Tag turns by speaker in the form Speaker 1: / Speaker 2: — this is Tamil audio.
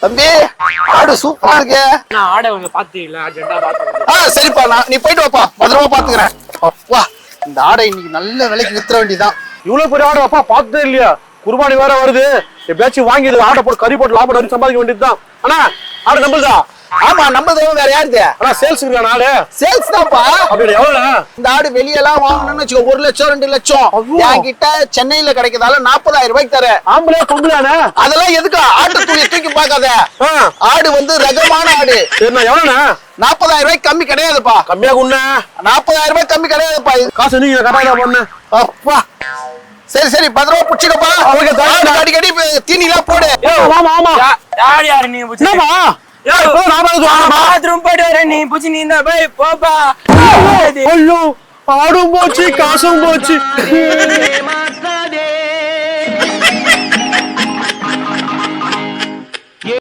Speaker 1: தம்பி ஆடு சூப்பரா இருக்கு.
Speaker 2: நான் ஆடை கொஞ்சம் பாத்தீங்களா? அர்ஜென்ட்டா பாத்துக்கிறேன்.
Speaker 1: சரிப்பா, நீ போயிட்டு வாப்பா, பத்திரமா பாத்துக்கிறேன். வா, இந்த ஆடை இன்னைக்கு நல்ல விலைக்கு வித்துற வேண்டியதான்.
Speaker 3: இவ்வளவு பெரிய ஆடு அப்பா பார்த்ததே இல்லையா? குர்பானி வேற வருது, எப்பயாச்சும் வாங்கி ஆடை போட்டு கறி போட்டு லாபம் வரைக்கும் சம்பாதிக்க வேண்டியதுதான். ஆனா ஆடு நம்மளுதா?
Speaker 1: ஆமா, நம்மளது வேற யாருது?
Speaker 3: ஆனா சேல்ஸ் இருக்கா? நாடு
Speaker 1: சேல்ஸ் தான்ப்பா.
Speaker 3: அப்படி எவ்வளவு?
Speaker 1: இந்த ஆடு வெளியெல்லாம் வாங்கணும்னு வச்சுக்கோ, 1 லட்சம் 2 லட்சம். என்கிட்ட சென்னையில கிடைக்கிறதால 40,000 ரூபாய்க்கு தரேன்.
Speaker 3: ஆம்பளை பொம்பளையானே?
Speaker 1: அதெல்லாம் எதுக்கு? ஆட்டு துணியை தூக்கி பார்க்காத. ஆடு வந்து ரகமான ஆடு.
Speaker 3: சரிண்ணா, எவ்வளோண்ணா?
Speaker 1: 40,000 ரூபாய்க்கு கம்மி கிடையாதுப்பா.
Speaker 3: கம்மியா உண்ண
Speaker 1: 40,000 ரூபாய் கம்மி கிடையாதுப்பா.
Speaker 3: காசு நீங்க கரெக்டா பண்ணு.
Speaker 1: அப்பா சரி சரி, பத்திரமா புடிச்சுக்கப்பா. அடிக்கடி தீனிலாம் போடு.
Speaker 3: ஆமா ஆமா.
Speaker 2: யார் நீங்க புடிச்சு? பாத்ரூம் போயிட்டு வரேன், நீ புடிச்சு நீ தான் போய் போப்பா.
Speaker 3: ஐயோ, ஆடும் போச்சு, காசும் போச்சு.